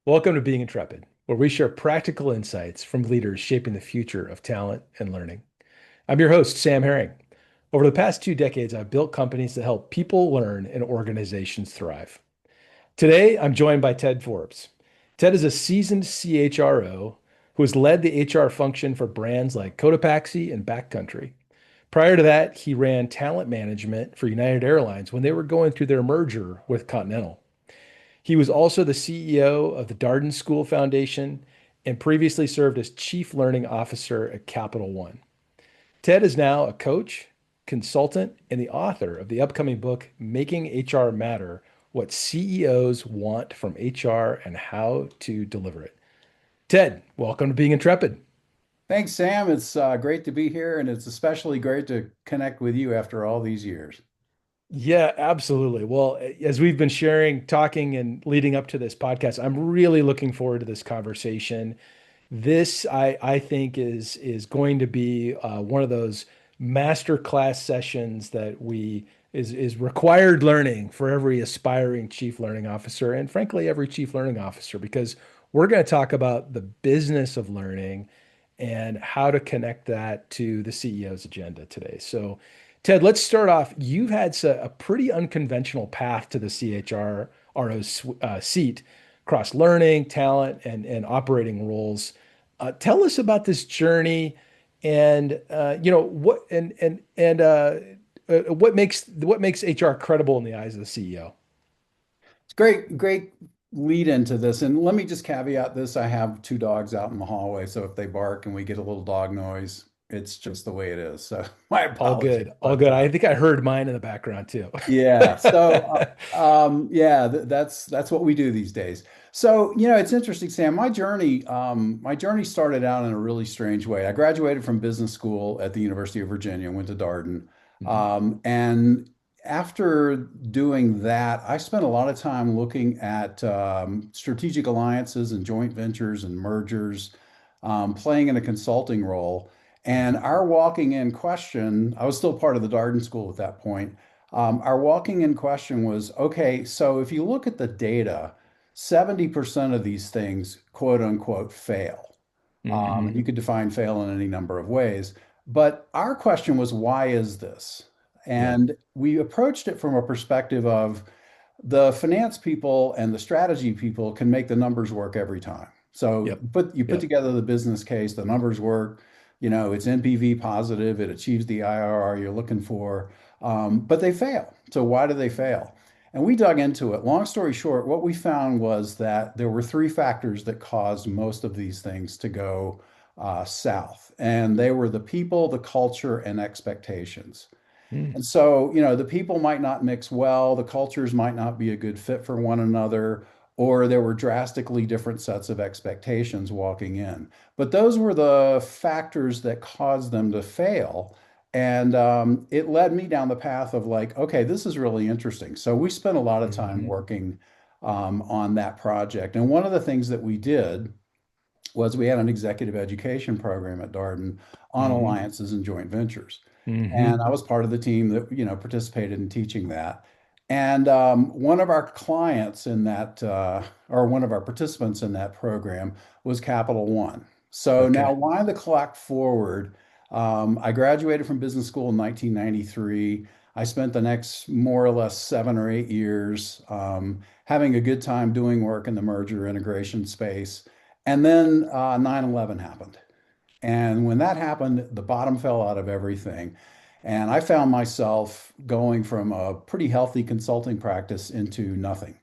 Welcome to Being Intrepid, where we share practical insights from leaders shaping the future of talent and learning. I'm your host, Sam Herring. Over the past 2 decades, I've built companies that help people learn and organizations thrive. Today, I'm joined by Ted Forbes. Ted is a seasoned CHRO who has led the HR function for brands like Cotopaxi and Backcountry. Prior to that, he ran talent management for United Airlines when they were going through their merger with Continental. He was also the CEO of the Darden School Foundation and previously served as Chief Learning Officer at Capital One. Ted is now a coach, consultant, and the author of the upcoming book, Making HR Matter: What CEOs Want from HR and How to Deliver It. Ted, welcome to Being Intrepid. Thanks, Sam. It's great to be here, and it's especially great to connect with you after all these years. Yeah, absolutely. Well, as we've been sharing, talking, and leading up to this podcast, I'm really looking forward to this conversation. This, I think, is going to be one of those master class sessions that we is required learning for every aspiring chief learning officer, and frankly, every chief learning officer, because we're going to talk about the business of learning and how to connect that to the CEO's agenda today. So, Ted, let's start off. You've had a pretty unconventional path to the CHRO seat across learning, talent, and operating roles. Tell us about this journey, and what makes HR credible in the eyes of the CEO. It's great lead into this. And let me just caveat this. I have two dogs out in the hallway, so if they bark and we get a little dog noise, it's just the way it is. So my All apologies. good, all But good. I think I heard mine in the background too. yeah, yeah, that's what we do these days. So, it's interesting, Sam. My journey started out in a really strange way. I graduated from business school at the University of Virginia, went to Darden. Mhm. And after doing that, I spent a lot of time looking at strategic alliances and joint ventures and mergers, playing in a consulting role. And Mhm. our walking in question, I was still part of the Darden School at that point. Our walking in question was, okay, so if you look at the data, 70% of these things, quote unquote, fail. And Mhm. you could define fail in any number of ways. But our question was, why is this? Yep. And we approached it from a perspective of the finance people and the strategy people can make the numbers work every time. So Yep. you put Yep. together the business case, the numbers work, it's NPV positive, it achieves the IRR you're looking for, but they fail. So why do they fail? And we dug into it. Long story short, what we found was that there were three factors that caused most of these things to go south, and they were the people, the culture, and expectations. Mm. And so, the people might not mix well, the cultures might not be a good fit for one another, or there were drastically different sets of expectations walking in. But those were the factors that caused them to fail. And it led me down the path of like, okay, this is really interesting. So we spent a lot of time Mhm. working on that project. And one of the things that we did was we had an executive education program at Darden on Mhm. alliances and joint ventures. And Mhm. I was part of the team that, participated in teaching that. And one of our clients in that, or one of our participants in that program was Capital One. So now Okay. wind the clock forward. I graduated from business school in 1993. I spent the next more or less 7 or 8 years having a good time doing work in the merger integration space. And then 9/11 happened. And when that happened, the bottom fell out of everything. And I found myself going from a pretty healthy consulting practice into nothing.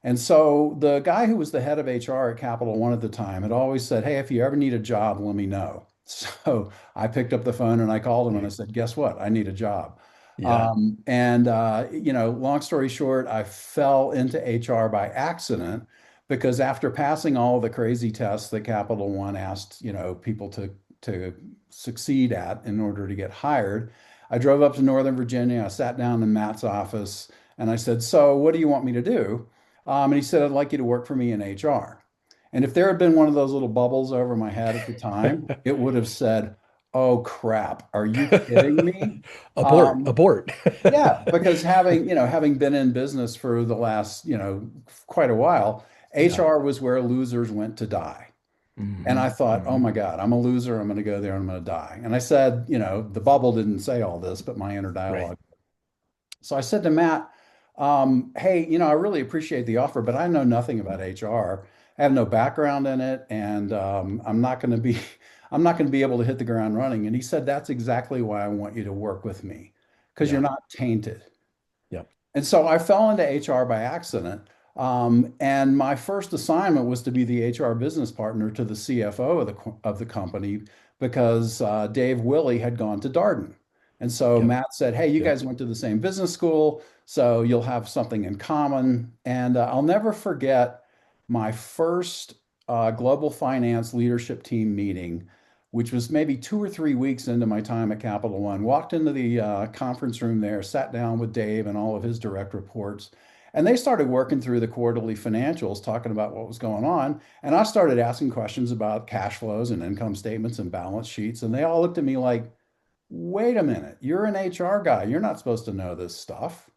And so the guy who was the head of HR at Capital One at the time had always said, "Hey, if you ever need a job, let me know." So I picked up the phone and I called him and I said, "Guess what? I need a job." Yeah. Long story short, I fell into HR by accident because after passing all the crazy tests that Capital One asked, people to succeed at in order to get hired, I drove up to Northern Virginia. I sat down in Matt's office and I said, "So, what do you want me to do?" And he said, "I'd like you to work for me in HR." And if there had been one of those little bubbles over my head at the time, it would have said, "Oh crap, are you kidding me?" Abort, Um, abort. yeah, because having been in business for the last, quite a while, Yeah. HR was where losers went to die. And I Hmm. thought, oh Hmm. my God, I'm a loser. I'm going to go there and I'm going to die. And I said, the bubble didn't say all this, but my inner Right. dialogue. So I said to Matt, hey, I really appreciate the offer, but I know nothing about HR. I have no background in it, and I'm not going to be, I'm not going to be able to hit the ground running. And he said, that's exactly why I want you to work with me, because you're Yeah. not tainted. Yeah. And so I fell into HR by accident. And my first assignment was to be the HR business partner to the CFO of the company because Dave Willie had gone to Darden. And so Yep. Matt said, hey, you Yep. guys went to the same business school, so you'll have something in common. And I'll never forget my first global finance leadership team meeting, which was maybe 2 or 3 weeks into my time at Capital One. Walked into the conference room there, sat down with Dave and all of his direct reports, and they started working through the quarterly financials, talking about what was going on. And I started asking questions about cash flows and income statements and balance sheets. And they all looked at me like, wait a minute, you're an HR guy. You're not supposed to know this stuff.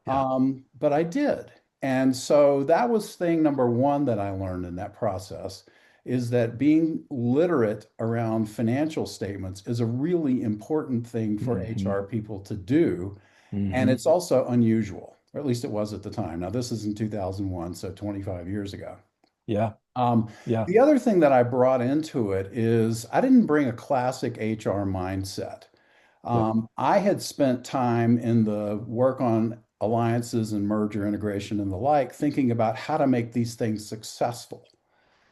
Yeah. But I did. And so that was thing number one that I learned in that process is that being literate around financial statements is a really important thing for Hmm. HR people to do. And Hmm. it's also unusual, or at least it was at the time. Now, this is in 2001, so 25 years ago. Yeah. Um, Yeah. the other thing that I brought into it is I didn't bring a classic HR mindset. Yep. I had spent time in the work on alliances and merger integration and the like, thinking about how to make these things successful.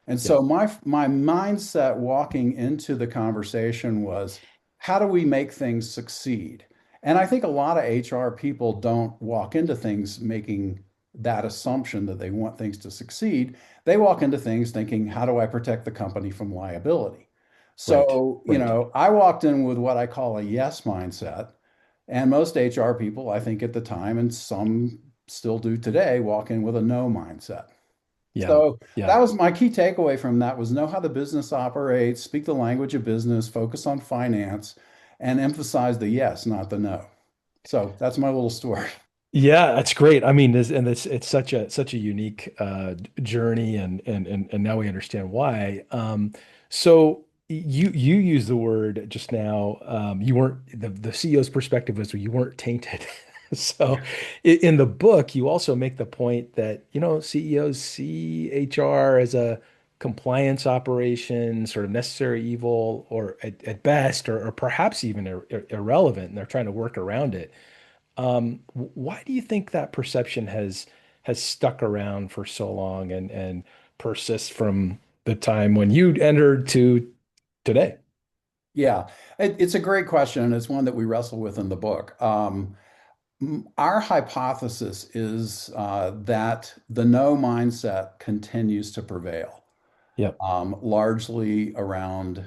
And so Yep. my mindset walking into the conversation was, how do we make things succeed? And I think a lot of HR people don't walk into things making that assumption that they want things to succeed. They walk into things thinking, how do I protect the company from liability? Right. So, Right. I walked in with what I call a yes mindset. And most HR people, I think at the time, and some still do today, walk in with a no mindset. Yeah. So that Yeah. was my key takeaway from that was know how the business operates, speak the language of business, focus on finance, and emphasize the yes, not the no. So that's my little story. Yeah, that's great. I mean, it's such a unique journey, and now we understand why. So you used the word just now. You weren't the CEO's perspective was you weren't tainted. So in the book, you also make the point that CEOs see HR as a compliance operation, sort of necessary evil, or at best, or perhaps even irrelevant, and they're trying to work around it. Why do you think that perception has stuck around for so long and persists from the time when you entered to today? Yeah, it's a great question, and it's one that we wrestle with in the book. Our hypothesis is that the no mindset continues to prevail. Yep. Largely around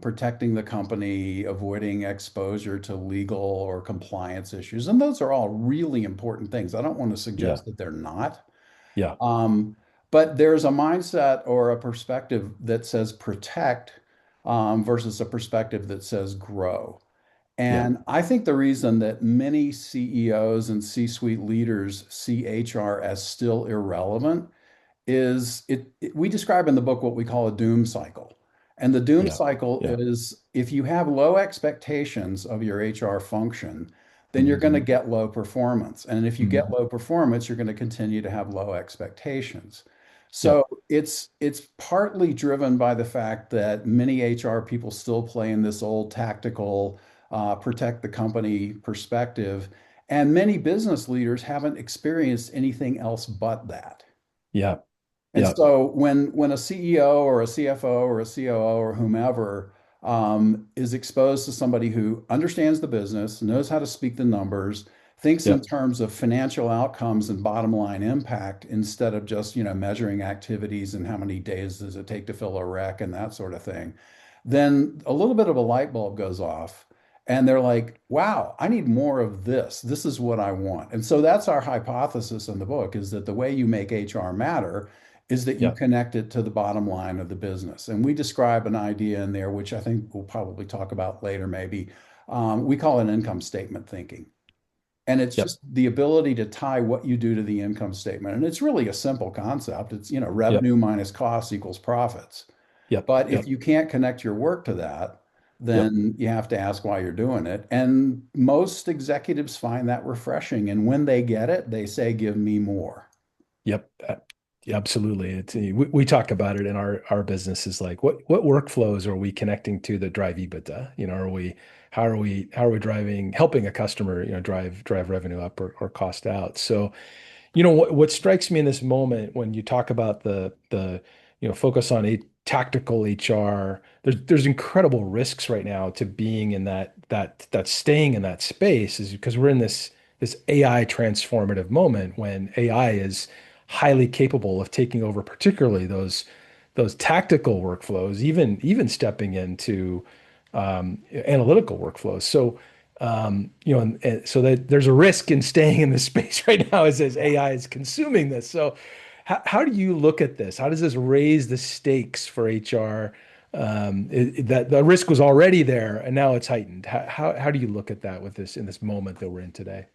protecting the company, avoiding exposure to legal or compliance issues. And those are all really important things. I don't want to Yeah. suggest that they're not. Yeah. Um, but there's a mindset or a perspective that says protect versus a perspective that says grow. Yeah. And I think the reason that many CEOs and C-suite leaders see HR as still irrelevant is we describe in the book what we call a doom cycle. And the doom Yeah. cycle Yeah. is if you have low expectations of your HR function, then you're going to Hmm. get low performance. And if you get Hmm. low performance, you're going to continue to have low expectations. So Yep. it's partly driven by the fact that many HR people still play in this old tactical protect the company perspective. And many business leaders haven't experienced anything else but that. Yeah. And Yep. so when a CEO or a CFO or a COO or whomever is exposed to somebody who understands the business, knows how to speak the numbers, thinks in Yep. terms of financial outcomes and bottom line impact instead of just, measuring activities and how many days does it take to fill a rec and that sort of thing, then a little bit of a light bulb goes off. And they're like, wow, I need more of this. This is what I want. And so that's our hypothesis in the book is that the way you make HR matter is that you Yep. connect it to the bottom line of the business. And we describe an idea in there, which I think we'll probably talk about later, maybe. We call it income statement thinking. And it's Yep. just the ability to tie what you do to the income statement. And it's really a simple concept. It's, Yep. revenue minus costs equals profits. Yep. But if Yep. you can't connect your work to that, Yep. then you have to ask why you're doing it. And most executives find that refreshing. And when they get it, they say, give me more. Yep. Yeah, absolutely. We talk about it in our business is like what workflows are we connecting to that drive EBITDA? Are we how are we driving helping a customer, drive revenue up or cost out? So, what strikes me in this moment when you talk about the focus on a tactical HR, there's incredible risks right now to being in that staying in that space is because we're in this AI transformative moment when AI is highly capable of taking over, particularly those tactical workflows, even stepping into analytical workflows. So and so that there's a risk in staying in this space right now as AI is consuming this. So how do you look at this? How does this raise the stakes for HR? That the risk was already there and now it's heightened. How do you look at that with this in this moment that we're in today?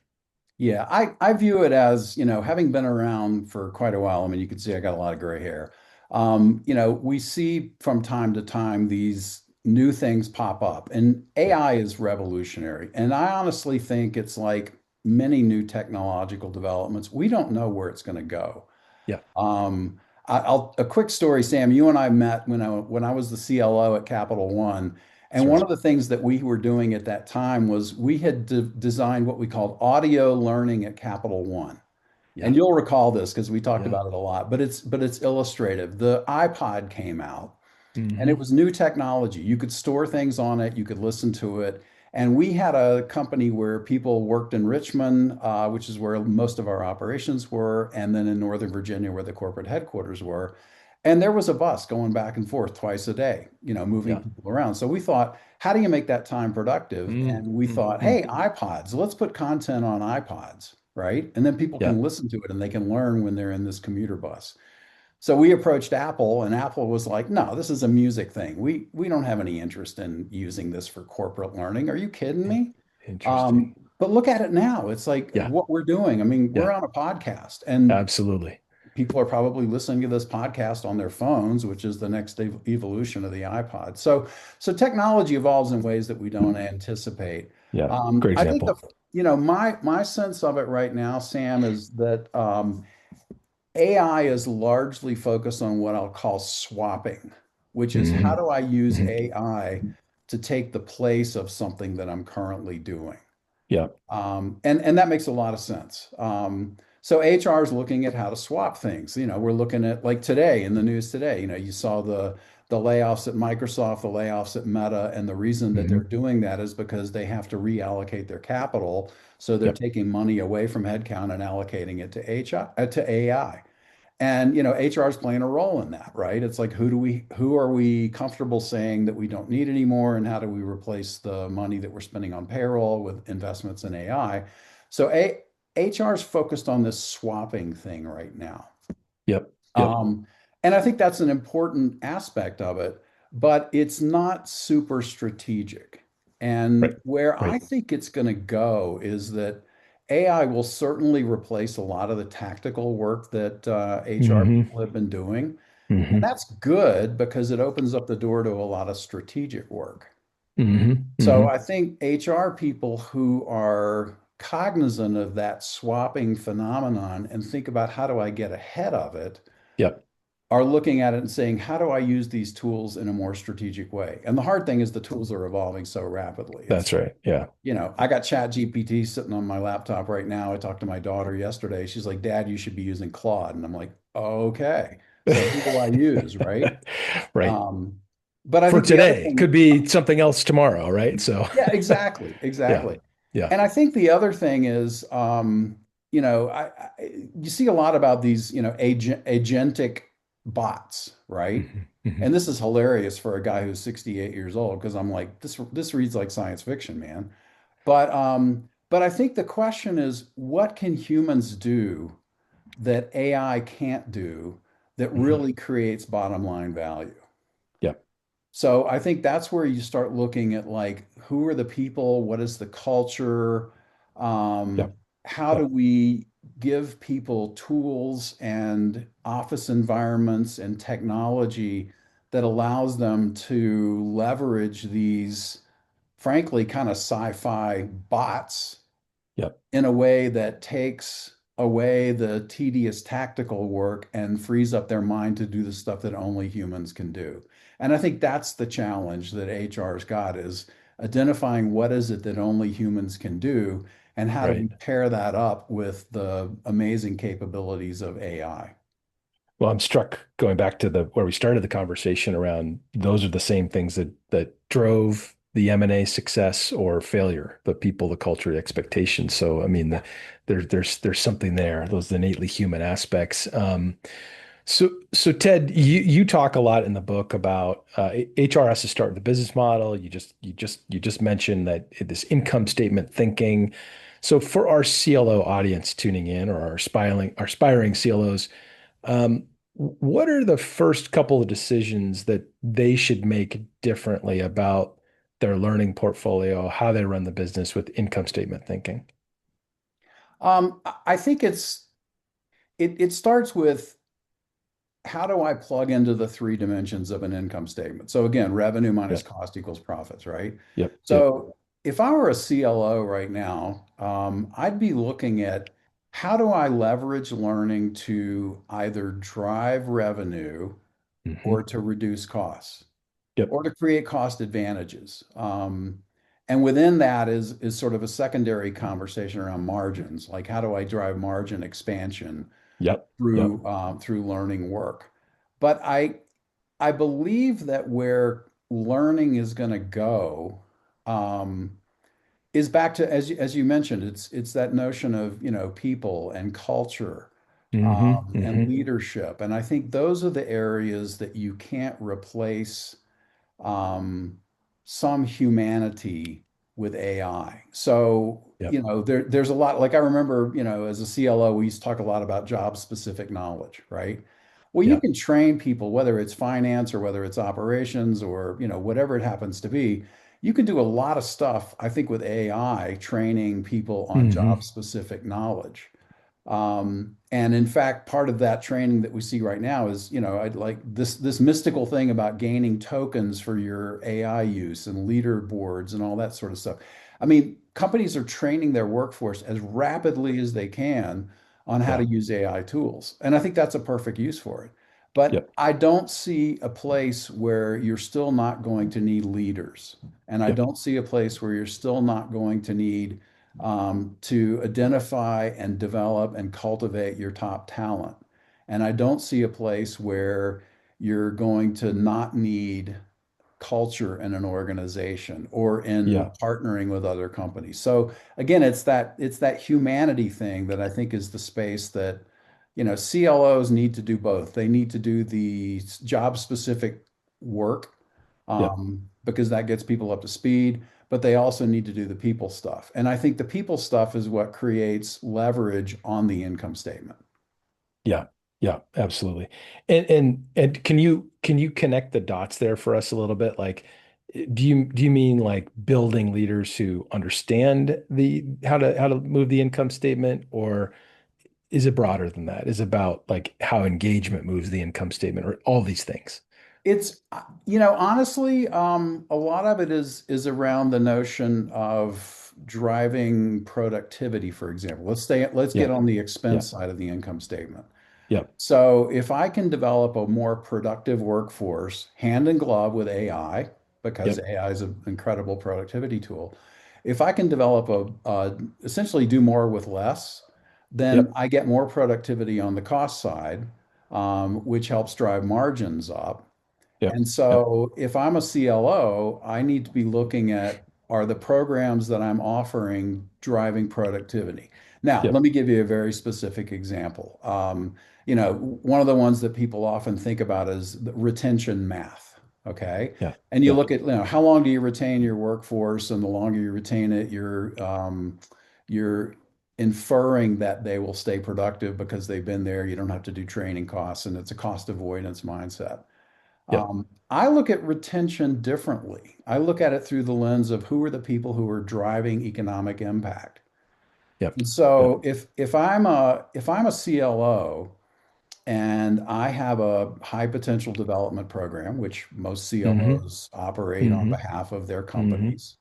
Yeah, I view it as, having been around for quite a while. I mean, you can see I got a lot of gray hair. We see from time to time these new things pop up, and Yeah, AI is revolutionary. And I honestly think it's like many new technological developments. We don't know where it's going to go. yeah, Um, I'll a quick story, Sam. You and I met when I was the CLO at Capital One, that's and one right. of the things that we were doing at that time was we had designed what we called audio learning at Capital One. And Yeah, you'll recall this because we talked yeah. about it a lot, but it's illustrative. The iPod came out. And it Hmm. was new technology. You could store things on it, you could listen to it. And we had a company where people worked in Richmond, which is where most of our operations were, and then in Northern Virginia, where the corporate headquarters were. And there was a bus going back and forth twice a day, moving Yeah. people around. So we thought, how do you make that time productive? Mm, And we mm, thought, mm. hey, iPods, let's put content on iPods, right? And then people Yeah. can listen to it and they can learn when they're in this commuter bus. So we approached Apple, and Apple was like, "No, this is a music thing. We don't have any interest in using this for corporate learning. Are you kidding In- me?" Interesting. But look at it now. It's like Yeah. what we're doing. I mean, we're Yeah. on a podcast, and Absolutely. people are probably listening to this podcast on their phones, which is the next evolution of the iPod. So technology evolves in ways that we don't anticipate. Yeah. Great I think example. my sense of it right now, Sam, is that AI is largely focused on what I'll call swapping, which is how Hmm. do I use Hmm. AI to take the place of something that I'm currently doing? Yeah. And that makes a lot of sense. So HR is looking at how to swap things. We're looking at like today in the news today. You saw the layoffs at Microsoft, the layoffs at Meta, and the reason that they're Hmm. doing that is because they have to reallocate their capital. So they're Yep. taking money away from headcount and allocating it to HR, to AI. And HR is playing a role in that, right? It's like who are we comfortable saying that we don't need anymore, and how do we replace the money that we're spending on payroll with investments in AI? So HR is focused on this swapping thing right now. Yep. Yep. Um, and I think that's an important aspect of it, but it's not super strategic. Right. And where I Right. think it's going to go is that AI will certainly replace a lot of the tactical work that HR Hmm. people have been doing. And Hmm. that's good because it opens up the door to a lot of strategic work. Hmm. So Hmm. I think HR people who are cognizant of that swapping phenomenon and think about how do I get ahead of it Yep. are looking at it and saying, how do I use these tools in a more strategic way? And the hard thing is the tools are evolving so rapidly. That's It's, right. Yeah. I got Chat GPT sitting on my laptop right now. I talked to my daughter yesterday. She's like, Dad, you should be using Claude. And I'm like, okay. So who do I use, right? Right. Um, but I For think the other today, thing, could be something else tomorrow, right? So, yeah, exactly, yeah. exactly. Yeah. And I think the other thing is, you see a lot about these, agentic bots, right? Hmm. Hmm. And this is hilarious for a guy who's 68 years old because I'm like, this reads like science fiction, man. But I think the question is, what can humans do that AI can't do that Hmm. really creates bottom line value? Yep. So I think that's where you start looking at like who are the people, what is the culture, Yep. how do Yep. we give people tools and office environments and technology that allows them to leverage these, frankly, kind of sci-fi bots Yep. in a way that takes away the tedious tactical work and frees up their mind to do the stuff that only humans can do. And I think that's the challenge that HR's got is identifying what is it that only humans can do and how do we Right. pair that up with the amazing capabilities of AI. Well, I'm struck going back to the where we started the conversation around those are the same things that drove the M&A success or failure, the people, the culture, the expectations. So, I mean, there's something there, those innately human aspects. So Ted, you talk a lot in the book about HR has to start with the business model. You just mentioned that this income statement thinking. So for our CLO audience tuning in or our aspiring CLOs, what are the first couple of decisions that they should make differently about their learning portfolio, how they run the business with income statement thinking? I think it starts with how do I plug into the three dimensions of an income statement? So again, revenue minus Yep, cost equals profits, right? yep, yep. So if I were a CLO right now, I'd be looking at how do I leverage learning to either drive revenue or Hmm. to reduce costs Yep. or to create cost advantages. And within that is sort of a secondary conversation around margins, like how do I drive margin expansion Yep. Yep. through learning work. But I believe that where learning is going to go um, is back to as you mentioned, it's that notion of people and culture Hmm. and Hmm. leadership, and I think those are the areas that you can't replace um, some humanity with AI. So, Yep. there's a lot, like I remember, as a CLO, we used to talk a lot about job specific knowledge, right? Well, you Yep. can train people, whether it's finance or whether it's operations or, whatever it happens to be. You can do a lot of stuff, I think, with AI training people on job Hmm. specific knowledge. And in fact, part of that training that we see right now is, I'd like this mystical thing about gaining tokens for your AI use and leaderboards and all that sort of stuff. I mean, companies are training their workforce as rapidly as they can on how to Yeah. use AI tools. And I think that's a perfect use for it. But Yep. I don't see a place where you're still not going to need leaders. And I Yep. don't see a place where you're still not going to need to identify and develop and cultivate your top talent. And I don't see a place where you're going to not need culture in an organization or in Yeah. partnering with other companies. So again, it's that humanity thing that I think is the space that CLOs need to do both. They need to do the job specific work Yep. because that gets people up to speed, but they also need to do the people stuff. And I think the people stuff is what creates leverage on the income statement. Yeah. Yeah. Absolutely. And can you connect the dots there for us a little bit? Like, do you mean like building leaders who understand the how to move the income statement, or is it broader than that? Is it about like how engagement moves the income statement, or all these things? It's, honestly, a lot of it is around the notion of driving productivity, for example. Let's get Yeah. on the Yeah. expense side of the income statement. Yeah. So if I can develop a more productive workforce hand in glove with AI, because Yep. AI is an incredible productivity tool, if I can develop essentially do more with less, then Yep. I get more productivity on the cost side, which helps drive margins up. Yep. And Yep. so if I'm a CLO, I need to be looking at are the programs that I'm offering driving productivity? Now, let Yep. me give you a very specific example. One of the ones that people often think about is the retention math. Okay. Yeah. And you Yeah. look at, how long do you retain your workforce? And the longer you retain it, you're inferring that they will stay productive because they've been there. You don't have to do training costs, and it's a cost avoidance mindset. Yep. I look at retention differently. I look at it through the lens of who are the people who are driving economic impact. Yep. And Yep. so if I'm a CLO and I have a high potential development program, which most Mm-hmm. CLOs operate on Mm-hmm. behalf of their Mm-hmm. companies.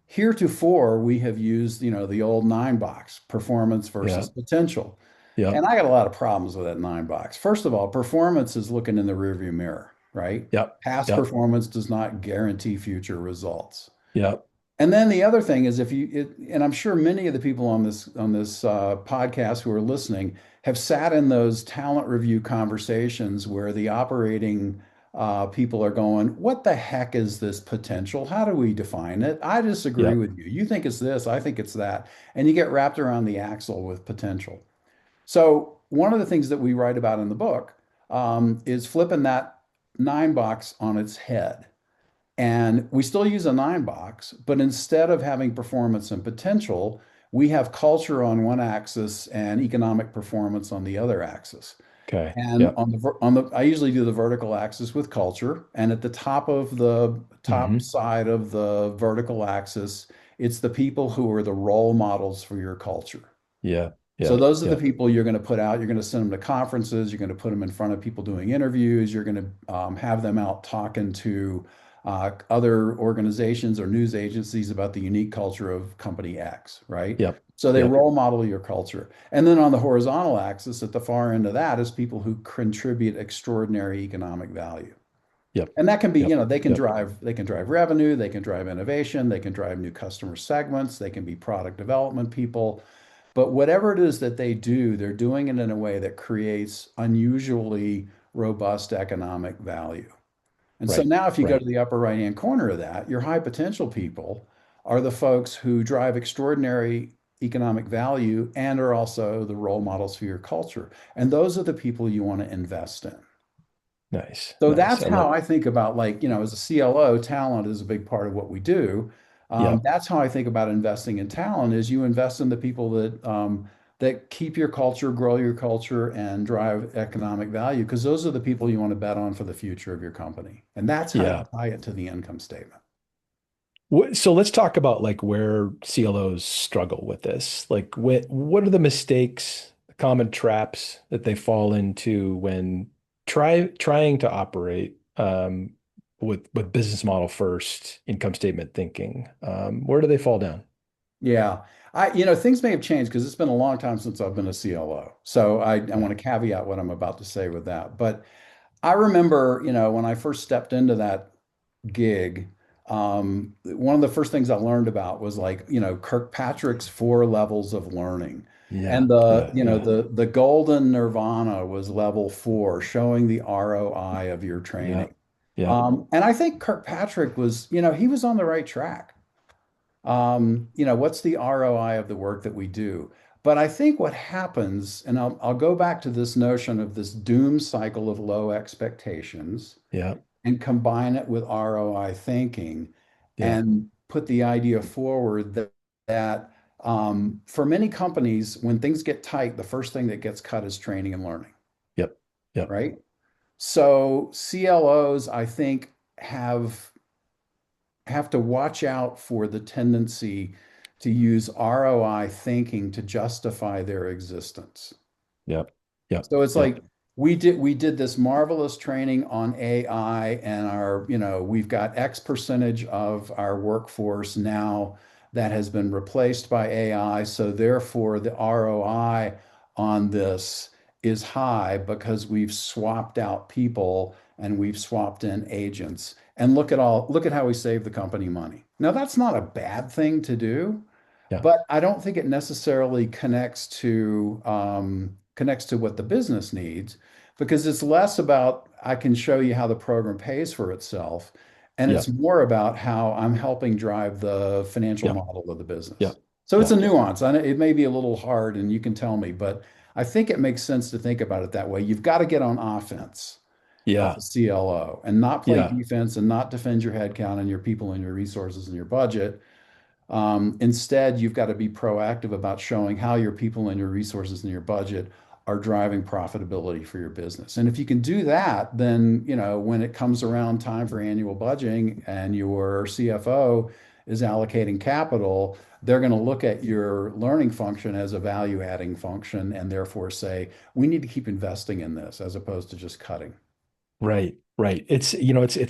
Heretofore, we have used, the old nine box, performance versus Yep. potential. And Yep. I got a lot of problems with that nine box. First of all, performance is looking in the rearview mirror, right? Yep. Past Yep. performance does not guarantee future results. Yep. And then the other thing is and I'm sure many of the people on this podcast who are listening have sat in those talent review conversations where the operating people are going, "What the heck is this potential? How do we define it? I disagree Yep. with you. You think it's this, I think it's that," and you get wrapped around the axle with potential. So one of the things that we write about in the book is flipping that nine box on its head. And we still use a nine box, but instead of having performance and potential, we have culture on one axis and economic performance on the other axis. Okay. And Yep. I usually do the vertical axis with culture, and at the top of the top Mm-hmm. side of the vertical axis, it's the people who are the role models for your culture. Yeah. So Yeah. those are the Yeah. people you're going to put out. You're going to send them to conferences. You're going to put them in front of people doing interviews. You're going to have them out talking to other organizations or news agencies about the unique culture of company X, right? Yep. So they Yep. role model your culture. And then on the horizontal axis, at the far end of that, is people who contribute extraordinary economic value. Yep. And that can be, Yep. Yep. they can drive revenue, they can drive innovation, they can drive new customer segments, they can be product development people. But whatever it is that they do, they're doing it in a way that creates unusually robust economic value. And so Right. now, if you go Right. to the upper right-hand corner of that, your high potential people are the folks who drive extraordinary economic value and are also the role models for your culture. And those are the people you want to invest in. Nice. So Nice. that's I how love. I think about, like, as a CLO, talent is a big part of what we do. Yep. That's how I think about investing in talent is you invest in the people that keep your culture, grow your culture, and drive economic value, because those are the people you want to bet on for the future of your company. And that's how you Yeah. tie it to the income statement. So let's talk about like where CLOs struggle with this. Like what are the mistakes, the common traps that they fall into when trying to operate with business model first, income statement thinking? Where do they fall down? Yeah. Things may have changed because it's been a long time since I've been a CLO. So I Yeah. want to caveat what I'm about to say with that. But I remember, when I first stepped into that gig, one of the first things I learned about was, like, Kirkpatrick's four levels of learning. Yeah. And the, Yeah. Yeah. the golden nirvana was level four, showing the ROI of your Yeah. training. Yeah. And I think Kirkpatrick was, he was on the right track. What's the ROI of the work that we do? But I think what happens, and I'll go back to this notion of this doom cycle of low expectations Yeah. and combine it with ROI thinking Yeah. and put the idea forward for many companies, when things get tight, the first thing that gets cut is training and learning, Yep. Yep. right? So CLOs, I think, have to watch out for the tendency to use ROI thinking to justify their existence. Yep. Yep. So it's Yep. like we did this marvelous training on AI, and we've got X percentage of our workforce now that has been replaced by AI. So therefore the ROI on this is high because we've swapped out people and we've swapped in agents. And look at how we save the company money. Now that's not a bad thing to do, Yeah. but I don't think it necessarily connects to what the business needs, because it's less about I can show you how the program pays for itself, and it's Yep. more about how I'm helping drive the financial Yep. model of the business. Yep. So it's a Yep. nuance. I know it may be a little hard, and you can tell me, but I think it makes sense to think about it that way. You've got to get on offense as Yeah. a CLO and not play Yeah. defense and not defend your headcount and your people and your resources and your budget. Instead, you've got to be proactive about showing how your people and your resources and your budget are driving profitability for your business. And if you can do that, then, when it comes around time for annual budgeting and your CFO is allocating capital, they're going to look at your learning function as a value adding function and therefore say, we need to keep investing in this as opposed to just cutting. Right, right. It's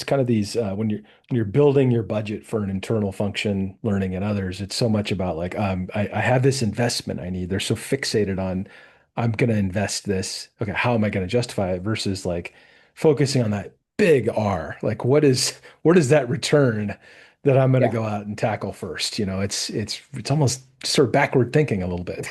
kind of these when you're building your budget for an internal function, learning and others, it's so much about like I have this investment I need. They're so fixated on I'm going to invest this. Okay, how am I going to justify it versus like focusing on that big R. Like what is that return that I'm going to Yeah. go out and tackle first? It's almost sort of backward thinking a little bit.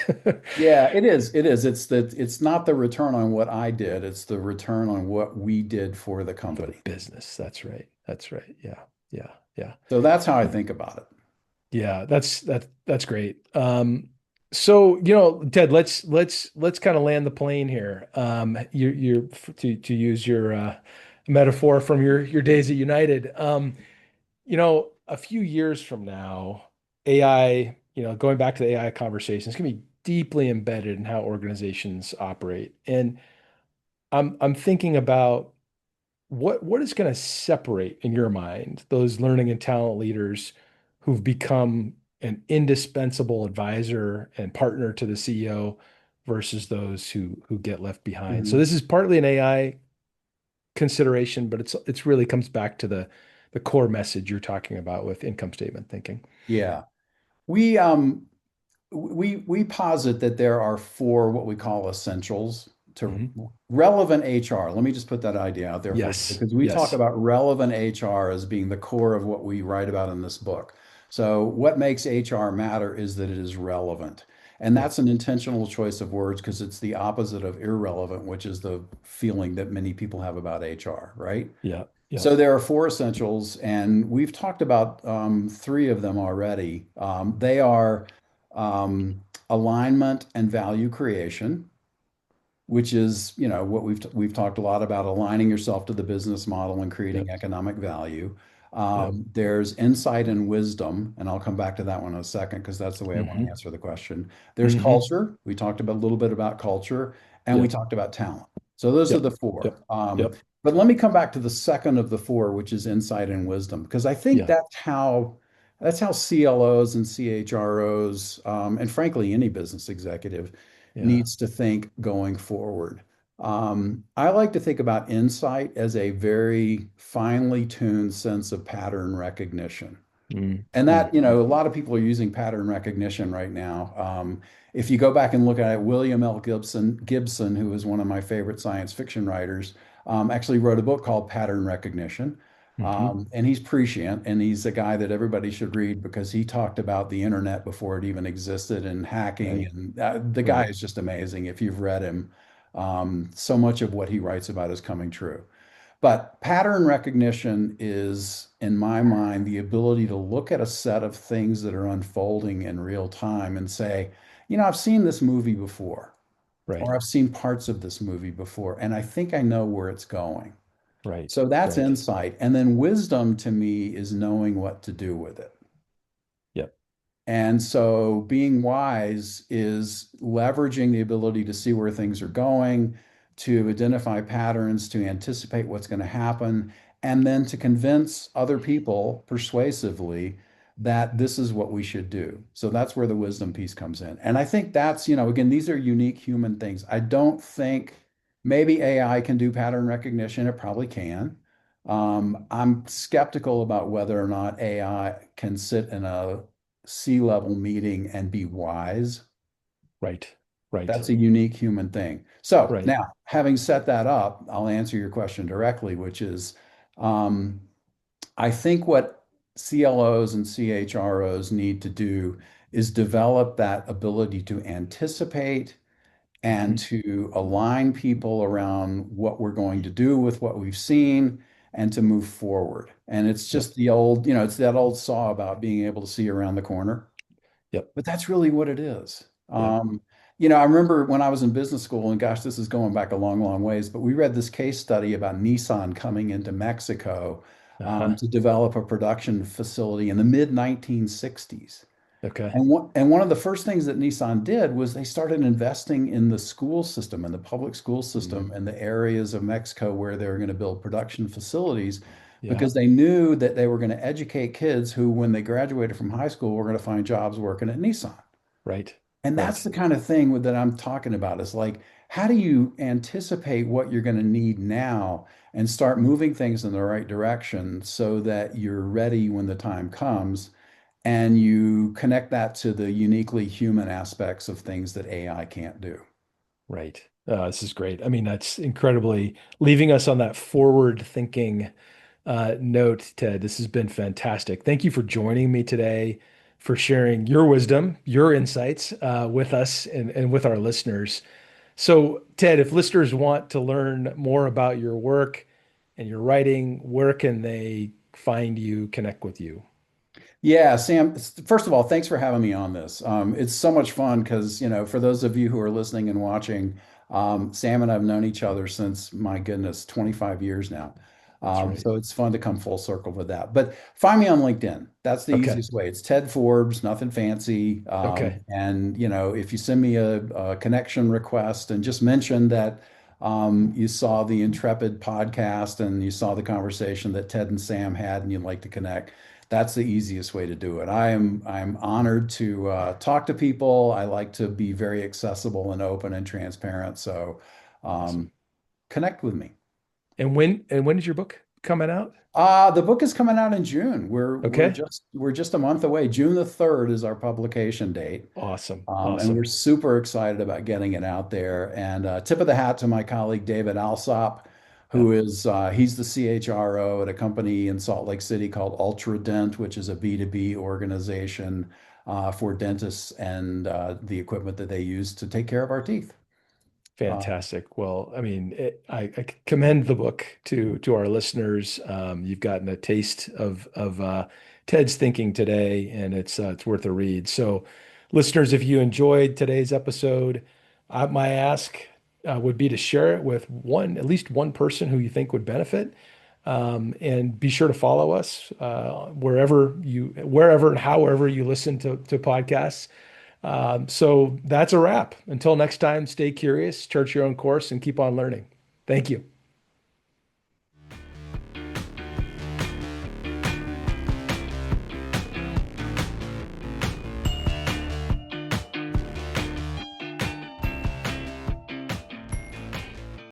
Yeah, it is. It is. It's not the return on what I did, it's the return on what we did for the For the company. business. That's right. That's right. Yeah. Yeah. Yeah. So that's how I think about it. Yeah, that's great. So Ted, let's kind of land the plane here. To use your metaphor from your days at United. A few years from now, AI, going back to the AI conversation, it's going to be deeply embedded in how organizations operate. And I'm thinking about what is going to separate in your mind those learning and talent leaders who've become an indispensable advisor and partner to the CEO versus those who get left behind. So Mhm. this is partly an AI consideration, but it's really comes back to the core message you're talking about with income statement thinking. Yeah. We um we posit that there are four what we call essentials to Hmm. relevant HR. Let me just put that idea out there for you Yes. because we talk Yes. about relevant HR as being the core of what we write about in this book. So, what makes HR matter is that it is relevant. And Yep. that's an intentional choice of words because it's the opposite of irrelevant, which is the feeling that many people have about HR, right? Yeah. Yep. So there are four essentials, and we've talked about three of them already. They are um, alignment and value creation, which is, what we've talked a lot about aligning yourself to the business model and creating Yep. economic value. Yep. There's insight and wisdom, and I'll come back to that one in a second because that's the way I want to Hmm. answer the question. There's Hmm. culture. We talked about a little bit about culture, and we Yep. talked about talent. So those are Yep. the four. Yep. Yep. But let me come back to the second of the four, which is insight and wisdom, because I think Yeah. that's how CLOs and CHROs, and frankly, any business executive Yeah. needs to think going forward. I like to think about insight as a very finely tuned sense of pattern recognition. Mm, And mm, that, mm. a lot of people are using pattern recognition right now. If you go back and look at it, William L. Gibson, who is one of my favorite science fiction writers, actually wrote a book called Pattern Recognition. Mhm. And he's prescient, and he's a guy that everybody should read because he talked about the internet before it even existed and hacking. Right, And the guy right, is just amazing. If you've read him, so much of what he writes about is coming true. But pattern recognition is, in my mind, the ability to look at a set of things that are unfolding in real time and say, I've seen this movie before, right, or I've seen parts of this movie before, and I think I know where it's going. right, So that's right. insight. And then wisdom to me is knowing what to do with it. Yep. And so being wise is leveraging the ability to see where things are going, to identify patterns, to anticipate what's going to happen, and then to convince other people persuasively that this is what we should do. So that's where the wisdom piece comes in. And I think that's, again, these are unique human things. I don't think maybe AI can do pattern recognition. It probably can. I'm skeptical about whether or not AI can sit in a C-level meeting and be wise. Right, right, That's a unique human thing. So right. now, having set that up, I'll answer your question directly, which is um, I think what CLOs and CHROs need to do is develop that ability to anticipate and Hmm. to align people around what we're going to do with what we've seen and to move forward. And it's Yep, just the old, it's that old saw about being able to see around the corner. yep, But that's really what it is. yep. I remember when I was in business school, and gosh, this is going back a long, long ways, but we read this case study about Nissan coming into Mexico Uh-huh. to develop a production facility in the mid 1960s. Okay. And one of the first things that Nissan did was they started investing in the school system and the public school Mm, system and the areas of Mexico where they were going to build production facilities Yeah. because they knew that they were going to educate kids who, when they graduated from high school, were going to find jobs working at Nissan. Right. And that's Right. the kind of thing that I'm talking about. Is like, how do you anticipate what you're going to need now and start moving things in the right direction so that you're ready when the time comes, and you connect that to the uniquely human aspects of things that AI can't do. Right. This is great. I mean, that's incredibly leaving us on that forward thinking note, Ted. This has been fantastic. Thank you for joining me today, for sharing your wisdom, your insights with us and with our listeners. So, Ted, if listeners want to learn more about your work and your writing, where can they find you, connect with you? Yeah, Sam, first of all, thanks for having me on this. It's so much fun because, for those of you who are listening and watching, Sam and I have known each other since, my goodness, 25 years now. That's right. So it's fun to come full circle with that. But find me on LinkedIn. That's the Okay. easiest way. It's Ted Forbes, nothing fancy. Okay. And, if you send me a connection request and just mention that you saw the Intrepid podcast and you saw the conversation that Ted and Sam had and you'd like to connect, that's the easiest way to do it. I'm honored to talk to people. I like to be very accessible and open and transparent. So Awesome. um, connect with me. And when is your book coming out? The book is coming out in June. We're Okay. just a month away. June the 3rd is our publication date. Awesome. And we're Awesome. super excited about getting it out there. And tip of the hat to my colleague David Alsop, Yeah. he's the CHRO at a company in Salt Lake City called Ultra Dent, which is a B2B organization for dentists and the equipment that they use to take care of our teeth. Uh, Fantastic. Well, I mean, I commend the book to our listeners. You've gotten a taste of Ted's thinking today, and it's worth a read. So, listeners, if you enjoyed today's episode, my ask would be to share it with at least one person who you think would benefit, and be sure to follow us wherever and however you listen to podcasts. So that's a wrap. Until next time, stay curious, chart your own course, and keep on learning. Thank you.